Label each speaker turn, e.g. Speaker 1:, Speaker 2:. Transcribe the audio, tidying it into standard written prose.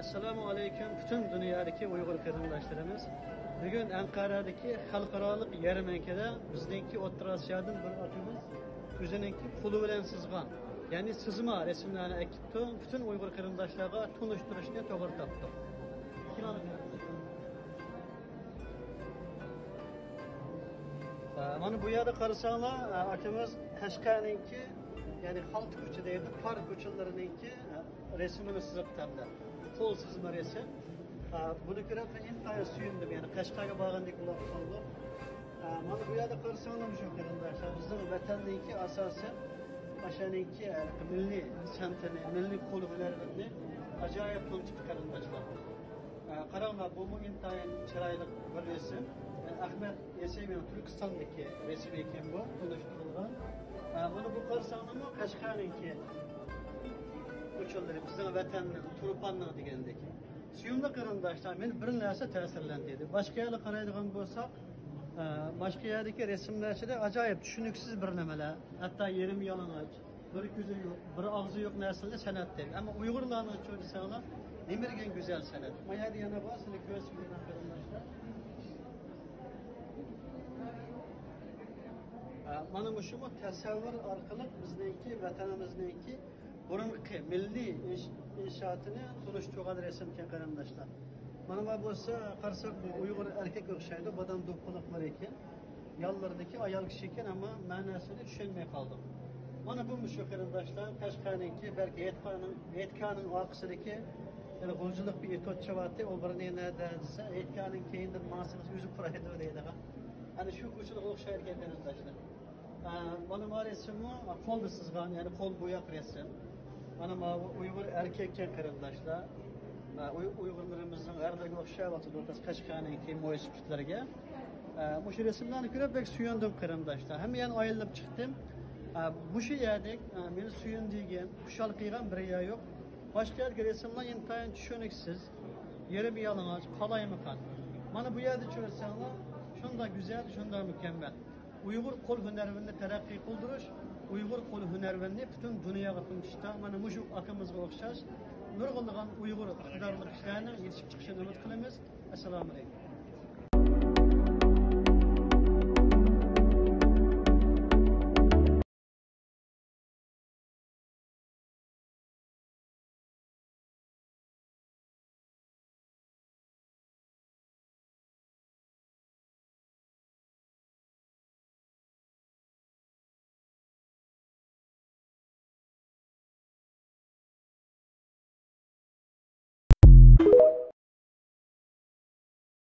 Speaker 1: Assalamu aleyküm bütün dünyadaki Uygur qarindoshlarimiz. Bugün Ankara'daki xalqaro yarmarkada bizdeki O'rta Osiyodan bir akimiz o'zininki qo'li bilan sızgan, ya'ni sızma resimlarni akibdi. Bütün Uygur qarindoshlarga tunishtirishni to'g'ri topdi. Mana bu yerda qarasanlar, akimiz Qashqarninki, ya'ni xalq ko'chadagi park ko'chalarininki resimini chizib tanladi. Qo'l sızma resim. Bunu görüp intayin suyundum, yani Qashqarga borgandek bo'lib qoldi. Mana bu yerda qarasanlar shu qarindoshlar, bizning vatandagi asosi Qashqarninki milliy san'atini, milliy qo'l hunarlarini ajoyib tunchib qarindoshlar. Qaranglar, bu intayin chiroyli bir resim. Ahmet Yesemin Türkistan'daki resim ekan bu, tunishtirilgan. Bunu bu qarasanlar Qashqarninki ko'chalari, bizning vatanning Turpanning degandek. Suyumli qarindoshlar, men bir narsa ta'sirlantirdi. Boshqa yerga qaraydigan bo'lsak, boshqa yerdagi resimlarda ajoyib tushuniksiz bir nimalar, hatto yerim yalang'och, bir ko'zi yo'q, bir og'zi yo'q narsalar san'atdir. Ammo Uyg'urlarni ko'rsangiz, nimagan go'zal san'at. Mana yana bor, sizlar ko'rasiz qarindoshlar. Mana shu tasavvur orqali bizningki vatanimizningki burunqi milliy inshootini tunishtirgan resimga qarindoshlar. Mana bu bo'lsa, qarasak bu Uyg'ur erkak o'xshaydi, bodam do'ppilik bor ekan. Yollardagi ayol kishi ekan, ammo ma'nosini tushunmay qoldim. Mana bu shu qarindoshlar Qashqarninki, balki aytganing orqasidagi yani g'uljilik bir etotchavati, o birini nada desa, aytganing keyindan ma'nosini o'zi quraydi deydi. Ana shu ko'chaga o'xshaydi qarindoshlar. Mana bu resimni qo'lda sızgan, yani qo'l bo'yaq resim. Mana bu Uygur erkekken qarindoshlar, Uygurlarimizning g'arbiga o'xshab o'tadi, Qashqarninki mo'ysiflarga. Bu resimlarni ko'rib bek suyundim qarindoshlar. Ham yana aylanib chiqdim. Bu yerda meni suyundigan, xushal qilgan bir yer yo'q. Boshqa yerga resimlar intayin tushuniksiz, yerim yalang'och, qalaymiqan. Mana bu yerda ko'rsanglar, shunda go'zal, shunda mükemmel. Uygur qo'l hunarini taraqqiy qildirish, Uygur qo'l hunarini butun dunyoga tunishda mana shu akamizga o'xshash nurg'unlagan Uygur iqtidorli kishilarni yetishib chiqishini umid qilamiz. Assalomu alaykum.